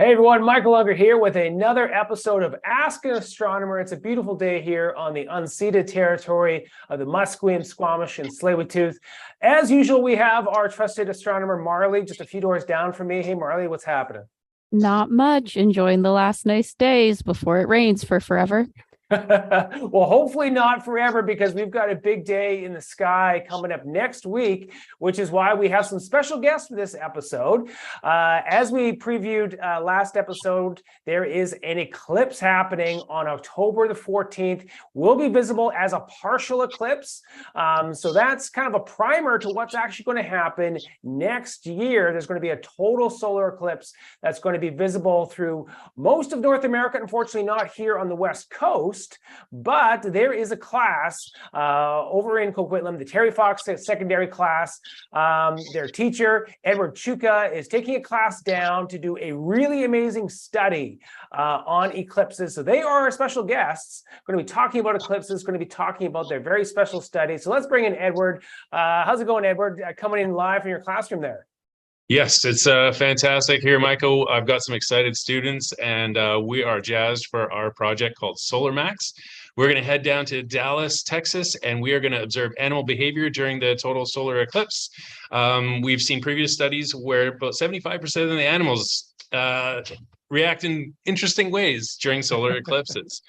Hey everyone, Michael Unger here with another episode of Ask an Astronomer. It's a beautiful day here on the unceded territory of the Musqueam, Squamish, and Tsleil-Waututh. As usual, we have our trusted astronomer, Marley, just a few doors down from me. Hey Marley, what's happening? Not much. Enjoying the last nice days before it rains for forever. Well, hopefully not forever, because we've got a big day in the sky coming up next week, which is why we have some special guests for this episode. As we previewed last episode, there is an eclipse happening on October the 14th. Will be visible as a partial eclipse. So that's kind of a primer to what's actually going to happen next year. There's going to be a total solar eclipse that's going to be visible through most of North America. Unfortunately, not here on the West Coast. But there is a class over in Coquitlam, the Terry Fox secondary class. Their teacher, Edward Csuka, is taking a class down to do a really amazing study on eclipses. So they are our special guests, going to be talking about eclipses, going to be talking about their very special study. So let's bring in Edward. How's it going, Edward? Coming in live from your classroom there. Yes, it's fantastic here, Michael. I've got some excited students, and we are jazzed for our project called Solar Max. We're going to head down to Dallas, Texas, and we are going to observe animal behavior during the total solar eclipse. We've seen previous studies where about 75% of the animals react in interesting ways during solar eclipses.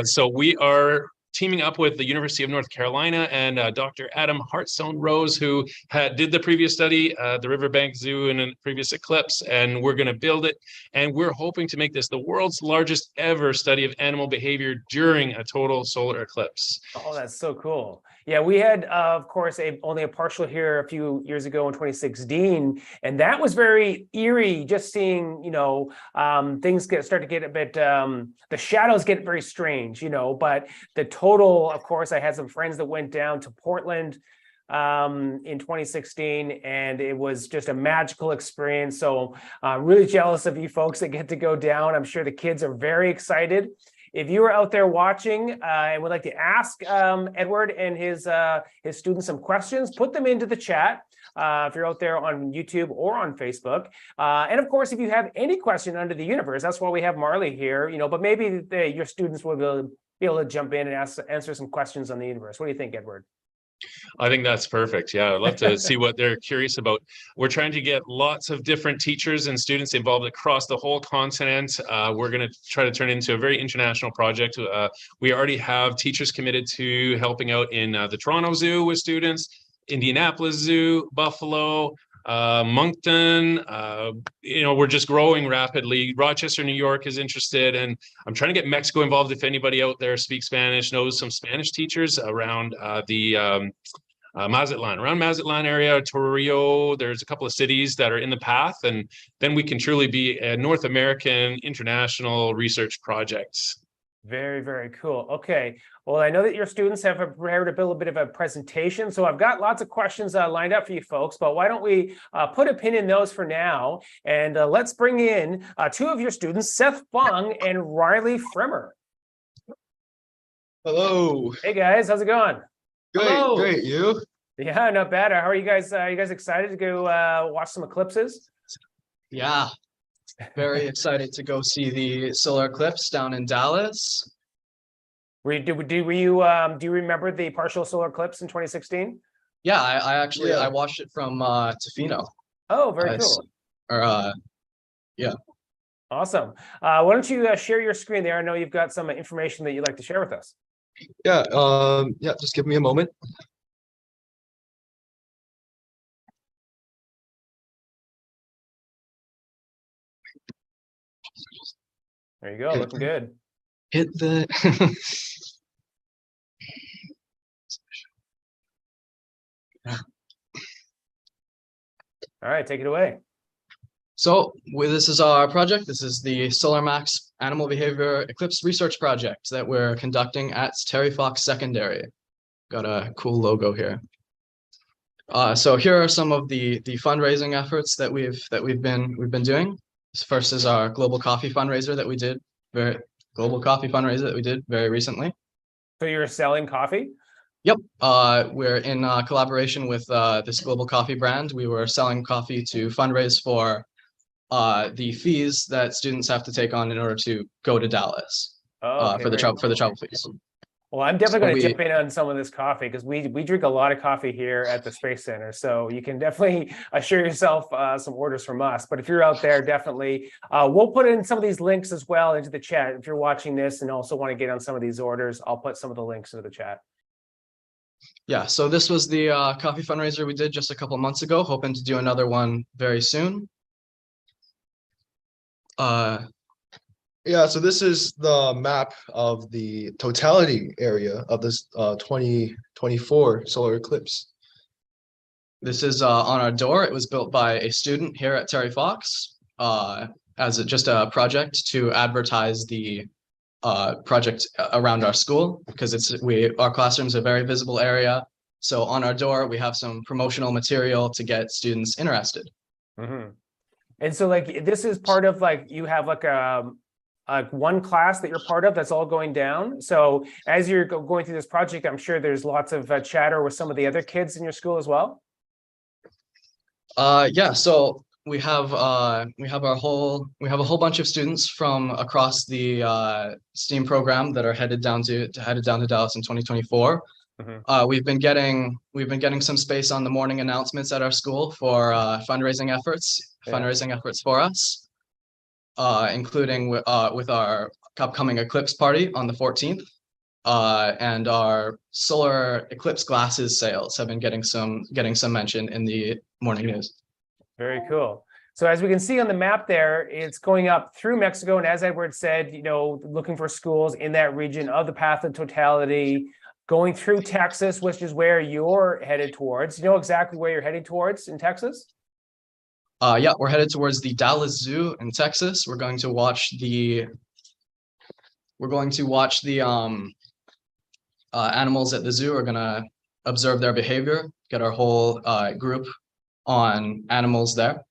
So we are teaming up with the University of North Carolina and Dr. Adam Hartstone Rose, who did the previous study, the Riverbank Zoo in a previous eclipse, and we're going to build it. And we're hoping to make this the world's largest ever study of animal behavior during a total solar eclipse. Oh, that's so cool. Yeah, we had, of course, only a partial here a few years ago in 2016, and that was very eerie, just seeing, things start to get a bit, the shadows get very strange, but the total, of course, I had some friends that went down to Portland in 2016, and it was just a magical experience. So I'm really jealous of you folks that get to go down. I'm sure the kids are very excited. If you are out there watching and would like to ask Edward and his students some questions, put them into the chat. If you're out there on YouTube or on Facebook. And of course, if you have any question under the universe, that's why we have Marley here, but maybe your students will be able to jump in and answer some questions on the universe. What do you think, Edward? I think that's perfect. Yeah, I'd love to see what they're curious about. We're trying to get lots of different teachers and students involved across the whole continent. We're going to try to turn it into a very international project. We already have teachers committed to helping out in the Toronto Zoo with students, Indianapolis Zoo, Buffalo, Moncton. We're just growing rapidly. Rochester, New York is interested, and I'm trying to get Mexico involved. If anybody out there speaks Spanish, knows some Spanish teachers around the Mazatlan area, Torrio. There's a couple of cities that are in the path, and then we can truly be a North American international research project. Very, very cool. Okay. Well, I know that your students have prepared a little bit of a presentation, so I've got lots of questions lined up for you folks, but why don't we put a pin in those for now, and let's bring in two of your students, Seth Fung and Riley Frimmer. Hello. Hey guys, how's it going? Great, Hello. great. You? Yeah, not bad. How are you guys? You guys excited to go watch some eclipses? Yeah. Very excited to go see the solar eclipse down in Dallas. Do you remember the partial solar eclipse in 2016? Yeah, I actually I watched it from Tofino. Oh, very cool. Yeah. Awesome. Why don't you share your screen there? I know you've got some information that you'd like to share with us. Yeah, just give me a moment. There you go, looking good. Hit the All right, take it away. So this is our project. This is the Solar Max Animal Behavior Eclipse Research Project that we're conducting at Terry Fox Secondary. Got a cool logo here. So here are some of the fundraising efforts that we've been doing. First is our global coffee fundraiser that we did very recently. So you're selling coffee? Yep. We're in collaboration with this global coffee brand. We were selling coffee to fundraise for the fees that students have to take on in order to go to Dallas Okay, for the very travel fees. well, I'm definitely So going to we- jump in on some of this coffee because we drink a lot of coffee here at the Space Center. So you can definitely assure yourself some orders from us. But if you're out there, definitely we'll put in some of these links as well into the chat. If you're watching this and also want to get on some of these orders, I'll put some of the links into the chat. Yeah, so this was the coffee fundraiser we did just a couple months ago, hoping to do another one very soon. Yeah, so this is the map of the totality area of this 2024 solar eclipse. This is on our door. It was built by a student here at Terry Fox as just a project to advertise the project around our school, because our classrooms are a very visible area. So on our door, we have some promotional material to get students interested. Mm-hmm. And so like this is part of like you have like one class that you're part of that's all going down. So as you're going through this project, I'm sure there's lots of chatter with some of the other kids in your school as well. Yeah, so we have a whole bunch of students from across the STEAM program that are headed down to Dallas in 2024. Mm-hmm. We've been getting some space on the morning announcements at our school for fundraising efforts for us, including with our upcoming eclipse party on the 14th. And our solar eclipse glasses sales have been getting some mention in the morning news. Very cool. So as we can see on the map there, it's going up through Mexico. And as Edward said, looking for schools in that region of the path of totality, going through Texas, which is where you're headed towards. You know exactly where you're heading towards in Texas? Yeah, we're headed towards the Dallas Zoo in Texas. We're going to watch the animals at the zoo. We're going to observe their behavior, get our whole group on animals there.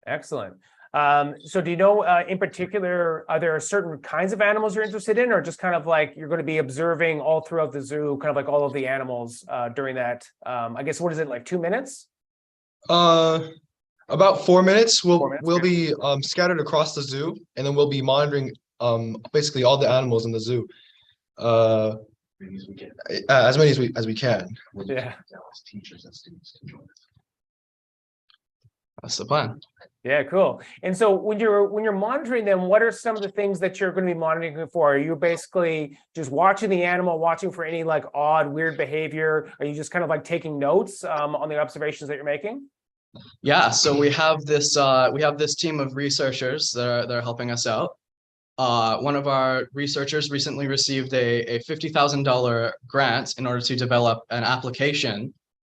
Excellent. So do you know in particular, are there certain kinds of animals you're interested in, or just kind of like you're going to be observing all throughout the zoo, kind of like all of the animals during that, I guess, what is it, like 2 minutes? About 4 minutes. We'll okay. be scattered across the zoo, and then we'll be monitoring basically all the animals in the zoo. As many as we can. Yeah. That's the plan. Yeah, cool. And so when you're monitoring them, what are some of the things that you're going to be monitoring for? Are you basically just watching the animal, watching for any like odd, weird behavior? Are you just kind of like taking notes on the observations that you're making? Yeah, so we have this team of researchers that are helping us out. One of our researchers recently received a $50,000 grant in order to develop an application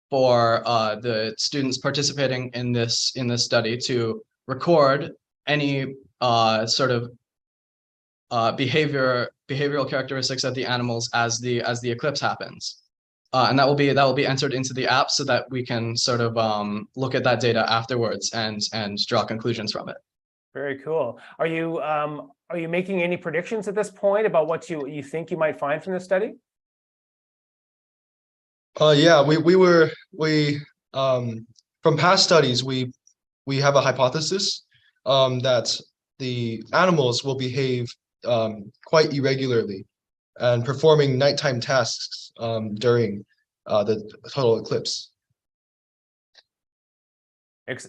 for the students participating in this study to record any sort of behavioral characteristics of the animals as the eclipse happens. And that will be entered into the app so that we can sort of look at that data afterwards and draw conclusions from it. Very cool. Are you making any predictions at this point about what you think you might find from this study? Yeah, we from past studies we have a hypothesis that the animals will behave quite irregularly and performing nighttime tasks during the total eclipse.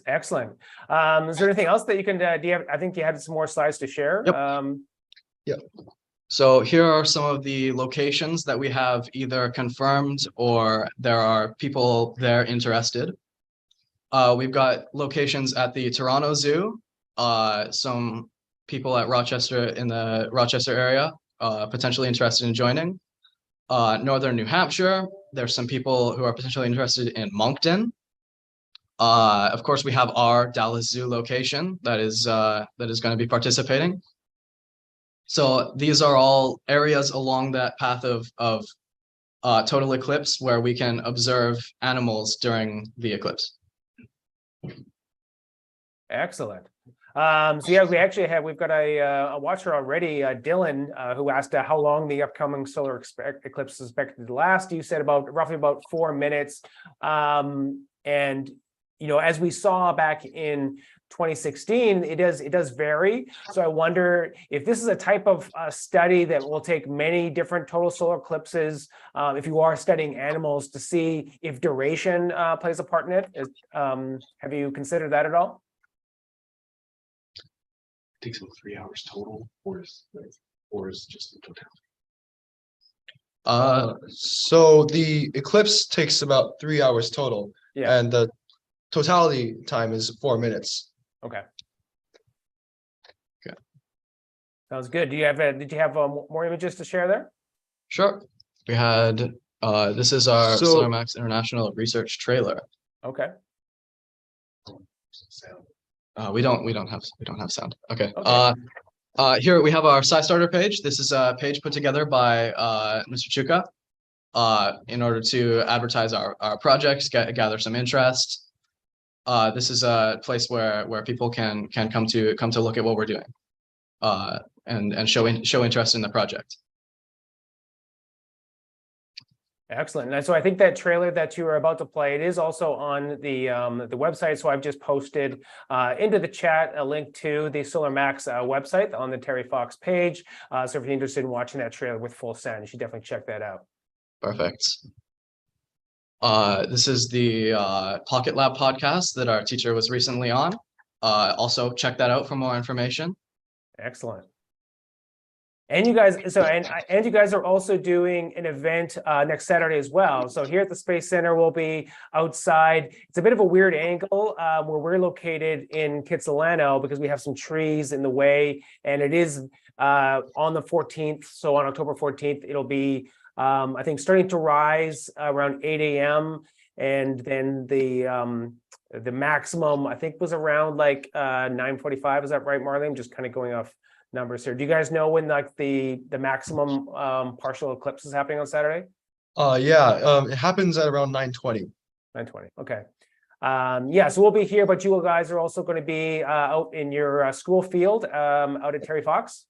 Excellent. Is there anything else that you can do? I think you had some more slides to share. Yep. Yep. So here are some of the locations that we have either confirmed or there are people there interested. We've got locations at the Toronto Zoo, some people at Rochester in the Rochester area potentially interested in joining. Northern New Hampshire, there's some people who are potentially interested in Moncton. Of course, we have our Dallas Zoo location that is going to be participating. So these are all areas along that path of total eclipse where we can observe animals during the eclipse. Excellent. So yeah, we've got a watcher already, Dylan, who asked how long the upcoming solar eclipse is expected to last. You said roughly about 4 minutes. And as we saw back in 2016, it does vary. So I wonder if this is a type of study that will take many different total solar eclipses, if you are studying animals, to see if duration plays a part in it. Have you considered that at all? Takes about 3 hours total, or is just the totality? So the eclipse takes about 3 hours total, Yeah. and the totality time is 4 minutes. Okay. Okay. Sounds good. Did you have more images to share there? Sure. We had this is our So- Solar Max International Research trailer. Okay. We don't have sound. Okay. Okay. Here we have our SciStarter page. This is a page put together by Mr. Csuka in order to advertise our projects, gather some interest. This is a place where people can come to look at what we're doing and show interest in the project. Excellent. And so I think that trailer that you were about to play, it is also on the website. So I've just posted into the chat a link to the Solar Max website on the Terry Fox page. So if you're interested in watching that trailer with full sound, you should definitely check that out. Perfect. This is the Pocket Lab podcast that our teacher was recently on. Also check that out for more information. Excellent. And you guys, and you guys are also doing an event next Saturday as well. So here at the Space Center, we'll be outside. It's a bit of a weird angle where we're located in Kitsilano because we have some trees in the way, and it is on the 14th. So on October 14th, it'll be, I think, starting to rise around 8 a.m. And then the maximum, I think, was around like 9:45. Is that right, Marley? I'm just kind of going off numbers here. Do you guys know when like the maximum partial eclipse is happening on Saturday? Yeah, it happens at around 9:20. 9:20. Okay. Yeah, so we'll be here, but you guys are also going to be out in your school field out at Terry Fox.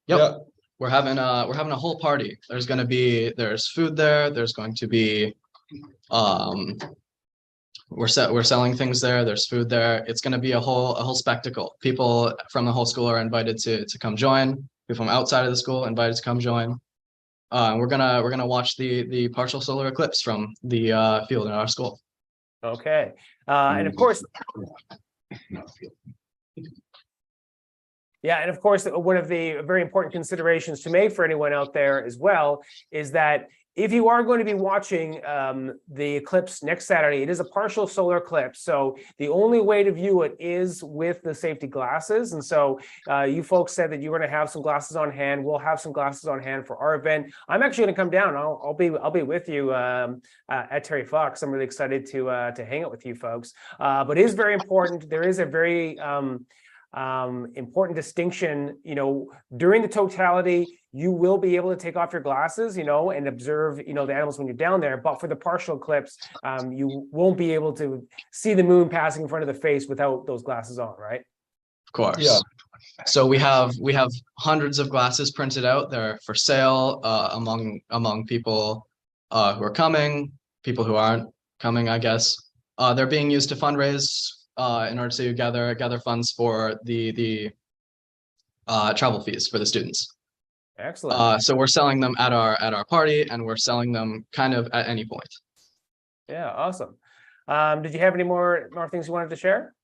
Yep. Yeah. We're having a whole party. There's food there. There's going to be we're selling things there. There's food there. It's going to be a whole spectacle. People from the whole school are invited to come join. People from outside of the school invited to come join. We're gonna watch the partial solar eclipse from the field in our school. Okay. And of course, yeah, and of course, one of the very important considerations to make for anyone out there as well is that if you are going to be watching the eclipse next Saturday, it is a partial solar eclipse. So the only way to view it is with the safety glasses. And so you folks said that you're going to have some glasses on hand. We'll have some glasses on hand for our event. I'm actually going to come down. I'll be with you at Terry Fox. I'm really excited to hang out with you folks. But it is very important. There is a very important distinction, during the totality, you will be able to take off your glasses, and observe, the animals when you're down there. But for the partial eclipse, you won't be able to see the moon passing in front of the face without those glasses on, right? Of course. Yeah. So we have hundreds of glasses printed out. They're for sale among people who are coming, people who aren't coming, I guess. They're being used to fundraise in order to gather funds for the travel fees for the students. Excellent. So we're selling them at our party, and we're selling them kind of at any point. Yeah, awesome. Did you have any more things you wanted to share?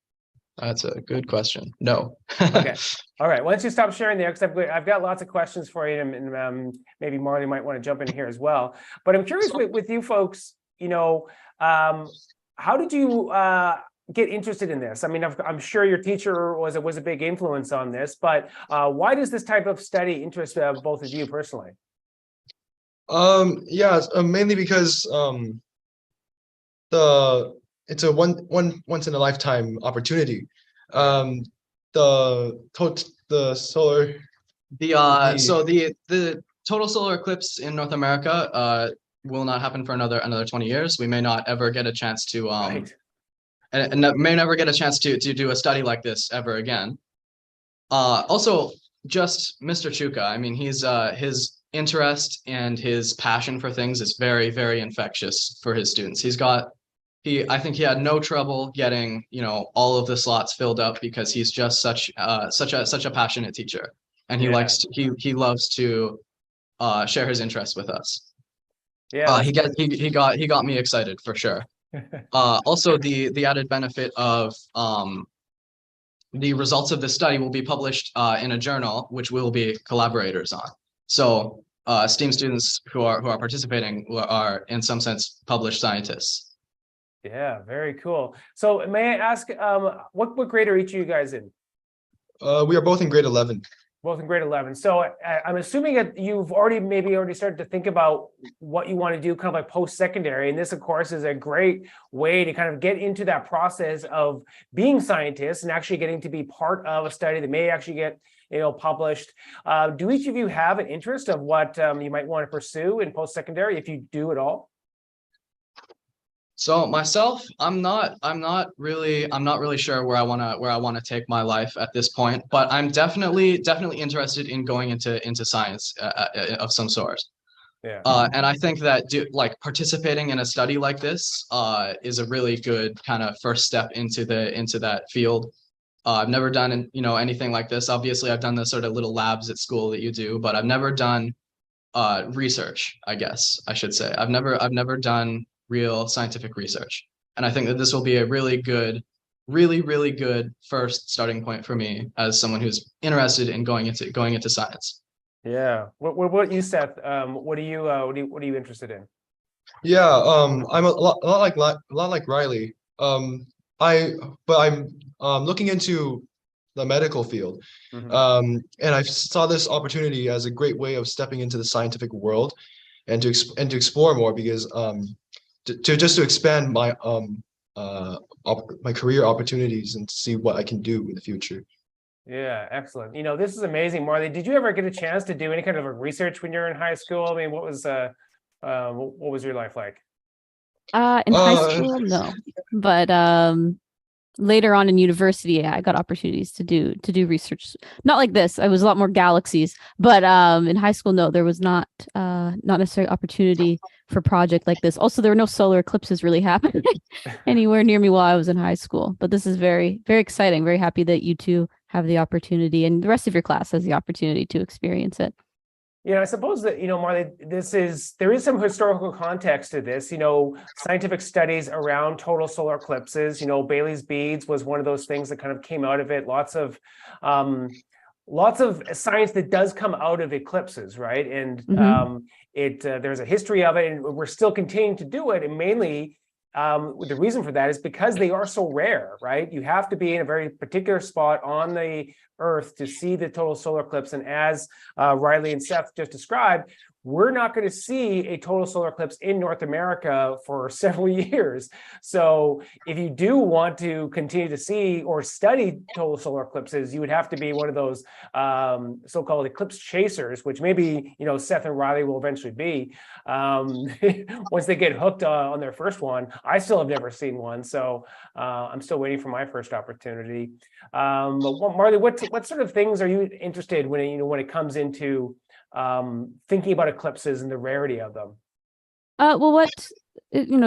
That's a good question. No. Okay. All right. Why don't you stop sharing there? Because I've got lots of questions for you, and maybe Marley might want to jump in here as well. But I'm curious with you folks, how did you get interested in this? I mean, I'm sure your teacher was a big influence on this, but why does this type of study interest both of you personally? Yeah, mainly because it's a once in a lifetime opportunity. The solar So the total solar eclipse in North America will not happen for another 20 years. We may not ever get a chance to Right. and may never get a chance to do a study like this ever again. Also, just Mr. Csuka, I mean, he's his interest and his passion for things is very, very infectious for his students. He's got I think he had no trouble getting, all of the slots filled up because he's just such a passionate teacher, and he Yeah. he loves to share his interests with us. Yeah. He got me excited for sure. Also, the added benefit of the results of this study will be published in a journal, which we'll be collaborators on. So STEAM students who are participating are in some sense published scientists. Yeah, very cool. So may I ask, what grade are each of you guys in? We are both in grade 11. Both in grade 11. So I'm assuming that you've already started to think about what you want to do kind of like post-secondary. And this, of course, is a great way to kind of get into that process of being scientists and actually getting to be part of a study that may actually get published. Do each of you have an interest of what you might want to pursue in post-secondary, if you do at all? So myself, I'm not really sure where I want to take my life at this point, but I'm definitely interested in going into science of some sort. Yeah. And I think that participating in a study like this is a really good kind of first step into that field. I've never done anything like this. Obviously, I've done the sort of little labs at school that you do, but I've never done research, I guess I should say. I've never done real scientific research, and I think that this will be a really good first starting point for me as someone who's interested in going into science. Yeah. What you, Seth? What are you interested in? Yeah, I'm a lot like Riley. I'm looking into the medical field. Mhm. And I saw this opportunity as a great way of stepping into the scientific world and to explore more, because to expand my my career opportunities and to see what I can do in the future. Yeah, excellent. This is amazing, Marley. Did you ever get a chance to do any kind of a research when you were in high school? I mean, what was your life like? In high school, no, but later on in university, yeah, I got opportunities to do research. Not like this. I was a lot more galaxies, but in high school, no, there was not necessarily opportunity for a project like this. Also, there were no solar eclipses really happening anywhere near me while I was in high school. But this is very, very exciting. Very happy that you two have the opportunity, and the rest of your class has the opportunity to experience it. Yeah, I suppose that, Marley, there is some historical context to this, scientific studies around total solar eclipses. Bailey's beads was one of those things that kind of came out of it. Lots of science that does come out of eclipses, right? And there's a history of it, and we're still continuing to do it. And mainly, the reason for that is because they are so rare, right? You have to be in a very particular spot on the Earth to see the total solar eclipse. And as Riley and Seth just described, we're not going to see a total solar eclipse in North America for several years. So if you do want to continue to see or study total solar eclipses, you would have to be one of those so-called eclipse chasers, which maybe, Seth and Riley will eventually be once they get hooked on their first one. I still have never seen one, so I'm still waiting for my first opportunity. But Marley, what sort of things are you interested when it comes into thinking about eclipses and the rarity of them? Well,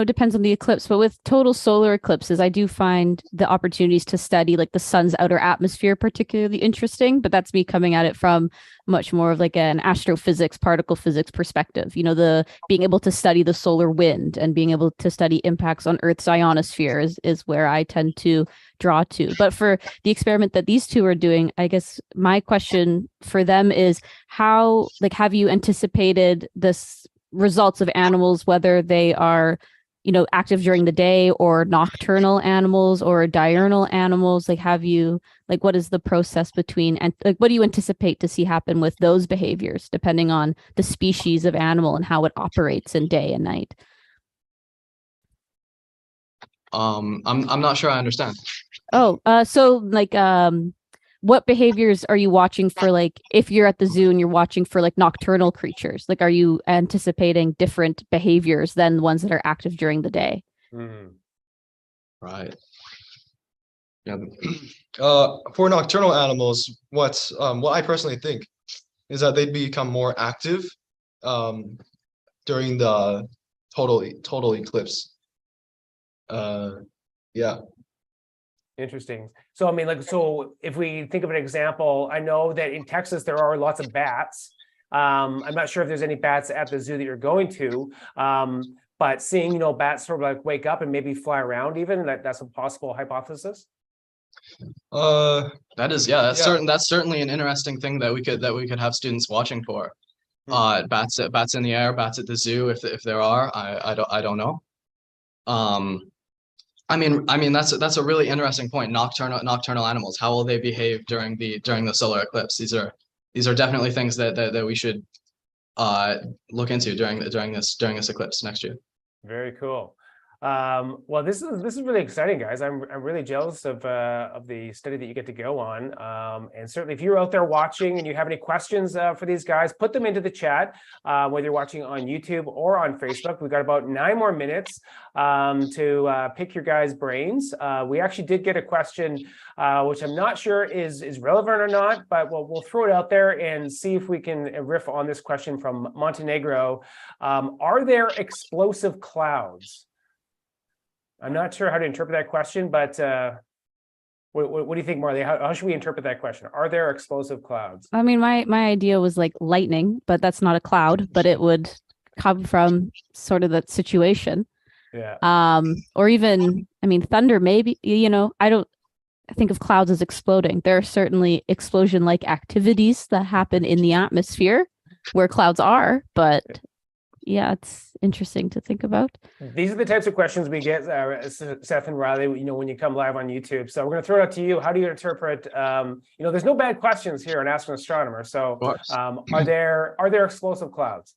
depends on the eclipse, but with total solar eclipses, I do find the opportunities to study like the sun's outer atmosphere particularly interesting, but that's me coming at it from much more of like an astrophysics, particle physics perspective. The being able to study the solar wind and being able to study impacts on Earth's ionosphere is where I tend to draw to. But for the experiment that these two are doing, I guess my question for them is how, have you anticipated this results of animals, whether they are, active during the day or nocturnal animals or diurnal animals? What is the process between, and what do you anticipate to see happen with those behaviors depending on the species of animal and how it operates in day and night? I'm not sure I understand. What behaviors are you watching for, if you're at the zoo and you're watching for nocturnal creatures? Are you anticipating different behaviors than the ones that are active during the day? Right. Yeah. For nocturnal animals, what I personally think is that they become more active during the total eclipse. Yeah. Interesting. So, I mean, like, so if we think of an example, I know that in Texas, there are lots of bats. I'm not sure if there's any bats at the zoo that you're going to, but seeing, you know, bats sort of like wake up and maybe fly around even, that's a possible hypothesis. That is, yeah, that's Yeah. that's certainly an interesting thing that we could have students watching for. Bats in the air, bats at the zoo, if there are, I don't know. I mean that's a really interesting point. Nocturnal animals. How will they behave during the solar eclipse? These are definitely things that we should look into during this eclipse next year. Very cool. Well, this is really exciting, guys. I'm really jealous of the study that you get to go on. And certainly, if you're out there watching and you have any questions for these guys, put them into the chat. Whether you're watching on YouTube or on Facebook, we've got about 9 more minutes to pick your guys' brains. We actually did get a question, which I'm not sure is relevant or not, but we'll throw it out there and see if we can riff on this question from Montenegro. Are there explosive clouds? I'm not sure how to interpret that question, but what do you think, Marley? How should we interpret that question? Are there explosive clouds? I mean, my idea was like lightning, but that's not a cloud, but it would come from sort of that situation. Yeah. Or even, I mean, thunder, maybe, you know, I don't think of clouds as exploding. There are certainly explosion-like activities that happen in the atmosphere where clouds are, but yeah, it's interesting to think about. These are the types of questions we get, Seth and Riley, you know, when you come live on YouTube. So we're going to throw it out to you. How do you interpret, you know, there's no bad questions here on Ask an Astronomer. So are there explosive clouds?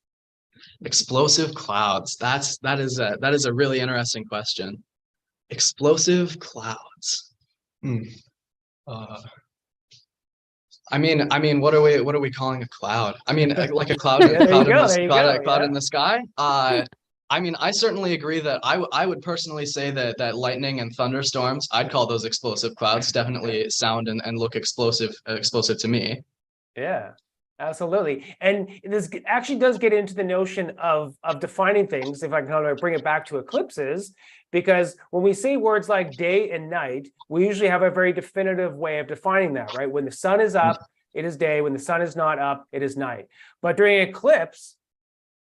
Explosive clouds. That is a really interesting question. Explosive clouds. I mean, what are we calling a cloud? I mean, like a cloud, Yeah, cloud in the sky. I mean, I certainly agree that I would personally say that lightning and thunderstorms, I'd call those explosive clouds. Definitely sound and look explosive to me. Yeah, absolutely. And this actually does get into the notion of defining things, if I can kind of bring it back to eclipses, because when we say words like day and night, we usually have a very definitive way of defining that, right? When the sun is up, it is day. When the sun is not up, it is night. But during eclipse,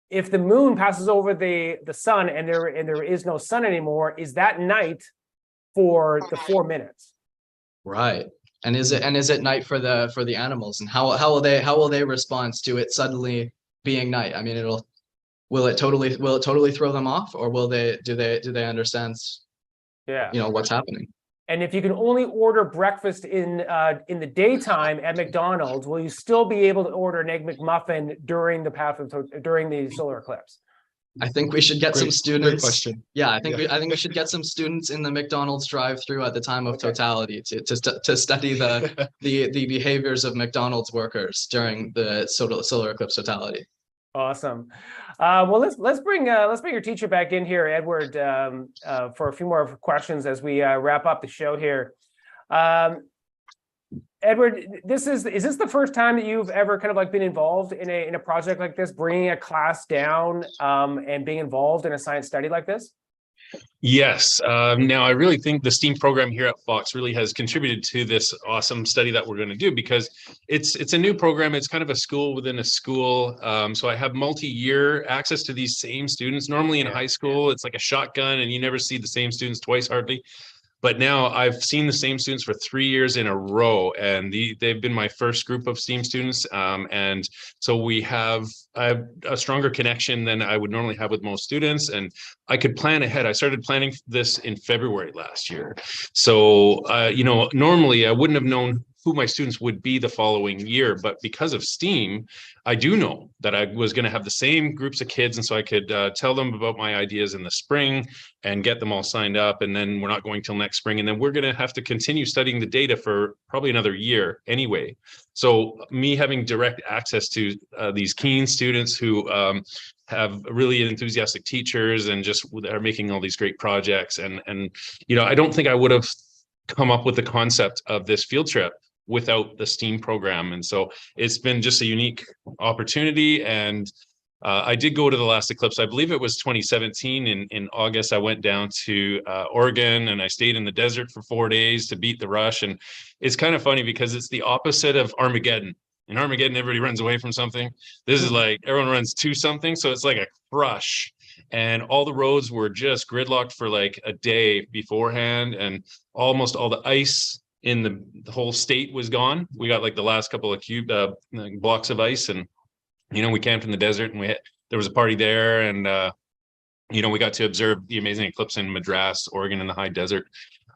if the moon passes over the sun and there is no sun anymore, is that night for the 4 minutes? Right. And is it night for the animals, and how will they respond to it suddenly being night? I mean, will it totally throw them off, or do they understand, Yeah, you know, what's happening? and if you can only order breakfast in the daytime at McDonald's, will you still be able to order an Egg McMuffin during the solar eclipse? I think we should get some students. Great question. Yeah, I think we should get some students in the McDonald's drive-through at the time of totality to study the behaviors of McDonald's workers during the solar eclipse totality. Awesome. Well, let's bring your teacher back in here, Edward, for a few more questions as we wrap up the show here. Edward, is this the first time that you've ever kind of like been involved in a project like this, bringing a class down and being involved in a science study like this? Yes. Now, I really think the STEAM program here at Fox really has contributed to this awesome study that we're going to do, because it's a new program. It's kind of a school within a school. So I have multi-year access to these same students. Normally in high school, it's like a shotgun and you never see the same students twice hardly. But now I've seen the same students for 3 years in a row, and they've been my first group of STEAM students. And so I have a stronger connection than I would normally have with most students, and I could plan ahead. I started planning this in February last year. So, you know, normally I wouldn't have known who my students would be the following year, but because of STEAM, I do know that I was going to have the same groups of kids, and so I could tell them about my ideas in the spring and get them all signed up, and then we're not going till next spring, and then we're going to have to continue studying the data for probably another year anyway. So me having direct access to these keen students who have really enthusiastic teachers and just are making all these great projects, and you know, I don't think I would have come up with the concept of this field trip without the STEAM program. And so it's been just a unique opportunity, and I did go to the last eclipse. I believe it was 2017 in August. I went down to Oregon and I stayed in the desert for 4 days to beat the rush. And it's kind of funny because it's the opposite of Armageddon. In Armageddon, everybody runs away from something. This is like everyone runs to something. So it's like a crush. And all the roads were just gridlocked for like a day beforehand. And almost all the ice in the whole state was gone. We got like the last couple of blocks of ice, and we camped in the desert, and there was a party there, and we got to observe the amazing eclipse in Madras, Oregon, in the high desert.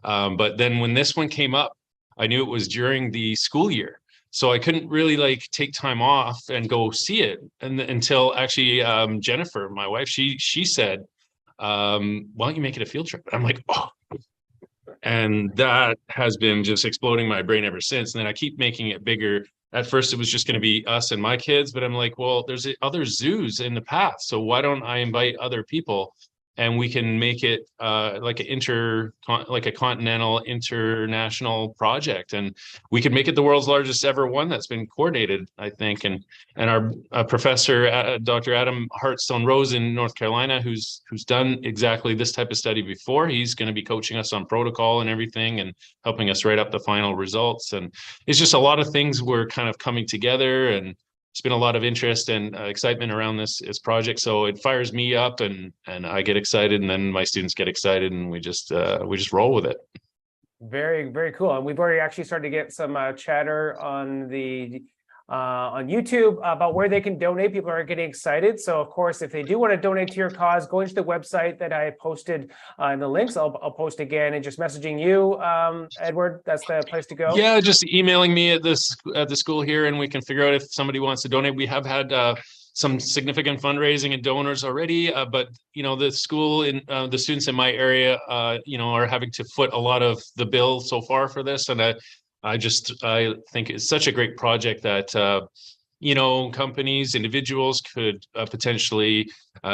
But then when this one came up, I knew it was during the school year, so I couldn't really like take time off and go see it, and until actually Jennifer, my wife, she said, "Why don't you make it a field trip?" I'm like, "Oh." And that has been just exploding my brain ever since. And then I keep making it bigger. At first, it was just going to be us and my kids, but I'm like, well, there's other zoos in the path. So why don't I invite other people, and we can make it like a continental, international project, and we could make it the world's largest ever one that's been coordinated, I think. And our professor, Dr. Adam Hartstone Rose in North Carolina, who's done exactly this type of study before, he's going to be coaching us on protocol and everything, and helping us write up the final results. And it's just a lot of things were kind of coming together, and it's been a lot of interest and excitement around this project. So it fires me up, and I get excited, and then my students get excited, and we just roll with it. Very, very cool. And we've already actually started to get some chatter on YouTube about where they can donate. People are getting excited. So of course, if they do want to donate to your cause, going to the website that I posted in the links, I'll post again, and just messaging you, Edward, that's the place to go. Yeah, just emailing me at the school here, and we can figure out if somebody wants to donate. We have had some significant fundraising and donors already, but the school and the students in my area, are having to foot a lot of the bill so far for this, and I think it's such a great project that companies, individuals could potentially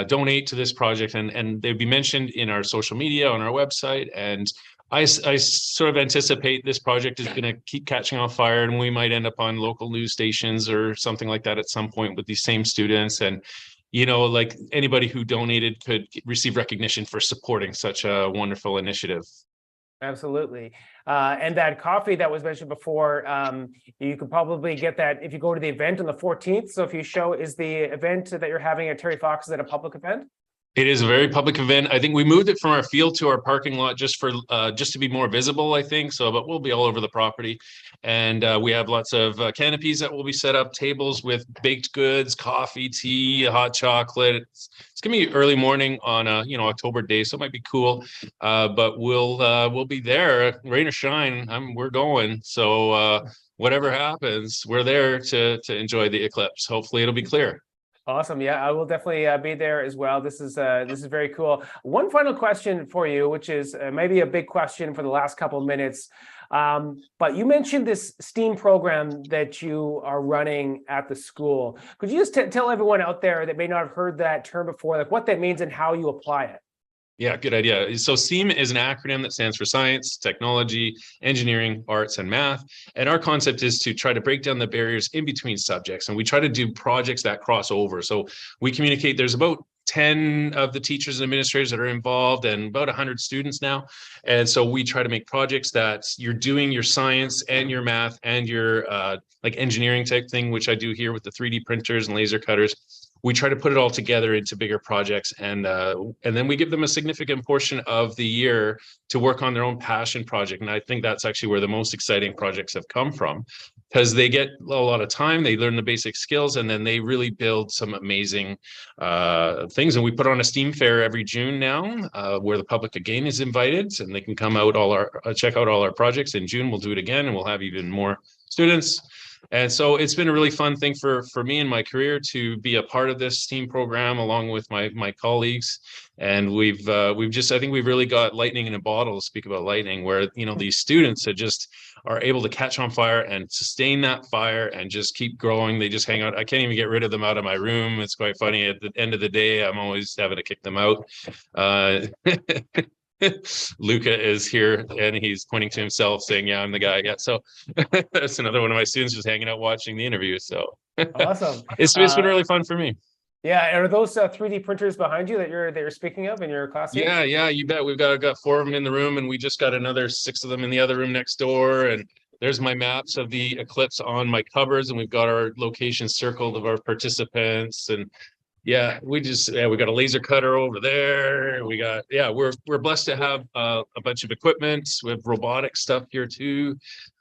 donate to this project, and they'd be mentioned in our social media, on our website. And I sort of anticipate this project is going to keep catching on fire, and we might end up on local news stations or something like that at some point with these same students. And like anybody who donated could receive recognition for supporting such a wonderful initiative. Absolutely. And that coffee that was mentioned before, you could probably get that if you go to the event on the 14th. So if you show, is the event that you're having at Terry Fox, is it a public event? It is a very public event. I think we moved it from our field to our parking lot just to be more visible, I think. So, but we'll be all over the property. And we have lots of canopies that will be set up, tables with baked goods, coffee, tea, hot chocolate. It's gonna be early morning on a October day, so it might be cool. But we'll be there, rain or shine. We're going. So whatever happens, we're there to enjoy the eclipse. Hopefully it'll be clear. Awesome. Yeah, I will definitely be there as well. This is very cool. One final question for you, which is maybe a big question for the last couple of minutes. But you mentioned this STEAM program that you are running at the school. Could you just tell everyone out there that may not have heard that term before, like what that means and how you apply it? Yeah, good idea. So STEAM is an acronym that stands for science, technology, engineering, arts, and math. And our concept is to try to break down the barriers in between subjects. And we try to do projects that cross over. So we communicate, there's about 10 of the teachers and administrators that are involved, and about 100 students now. And so we try to make projects that you're doing your science and your math and your like engineering type thing, which I do here with the 3D printers and laser cutters. We try to put it all together into bigger projects, and then we give them a significant portion of the year to work on their own passion project. And I think that's actually where the most exciting projects have come from, because they get a lot of time, they learn the basic skills, and then they really build some amazing things. And we put on a STEAM fair every June now, where the public again is invited, and they can come out check out all our projects. In June, we'll do it again, and we'll have even more students. And so it's been a really fun thing for me in my career to be a part of this STEAM program along with my colleagues. And I think we've really got lightning in a bottle, to speak about lightning, where, these students are able to catch on fire and sustain that fire and just keep growing. They just hang out. I can't even get rid of them out of my room. It's quite funny. At the end of the day, I'm always having to kick them out. Luca is here and he's pointing to himself saying, yeah, I'm the guy. Yeah. So that's another one of my students just hanging out watching the interview. So awesome. It's been really fun for me. Yeah, are those 3D printers behind you that you're speaking of in your class here? Yeah, you bet. We've got 4 of them in the room, and we just got another 6 of them in the other room next door. And there's my maps of the eclipse on my covers, and we've got our location circled of our participants. And yeah, we got a laser cutter over there. We're blessed to have a bunch of equipment. We have robotic stuff here too.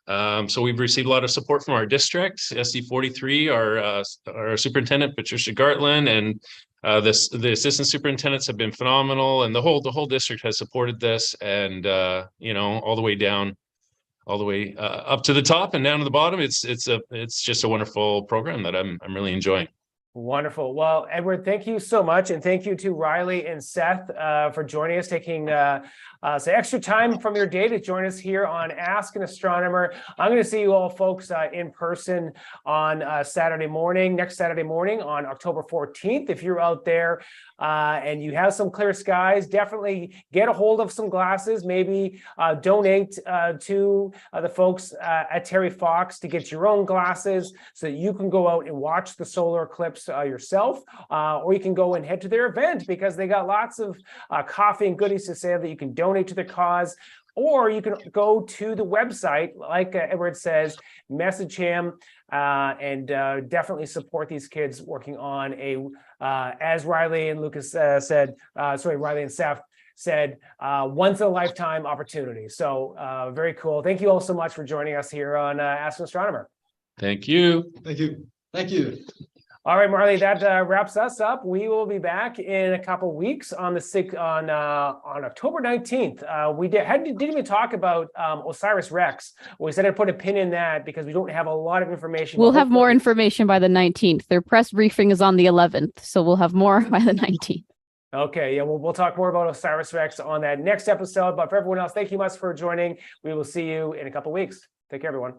So we've received a lot of support from our district, SD43, our superintendent Patricia Gartland, and the assistant superintendents have been phenomenal, and the whole district has supported this, and all the way down, all the way up to the top and down to the bottom. It's just a wonderful program that I'm really enjoying. Wonderful. Well, Edward, thank you so much. And thank you to Riley and Seth for joining us, taking some extra time from your day to join us here on Ask an Astronomer. I'm going to see you all folks in person on next Saturday morning on October 14th. If you're out there and you have some clear skies, definitely get a hold of some glasses, maybe donate to the folks at Terry Fox to get your own glasses so that you can go out and watch the solar eclipse yourself, or you can go and head to their event because they got lots of coffee and goodies to say that you can donate to the cause. Or you can go to the website, like Edward says, message him, and definitely support these kids working on as Riley and Riley and Seth said, once in a lifetime opportunity. So very cool. Thank you all so much for joining us here on Ask an Astronomer. Thank you. Thank you. Thank you. All right, Marley, that wraps us up. We will be back in a couple weeks on October 19th. We didn't even talk about OSIRIS-REx. We said I'd put a pin in that because we don't have a lot of information. We'll have more information by the 19th. Their press briefing is on the 11th, so we'll have more by the 19th. Okay, yeah, we'll talk more about OSIRIS-REx on that next episode. But for everyone else, thank you much for joining. We will see you in a couple weeks. Take care, everyone.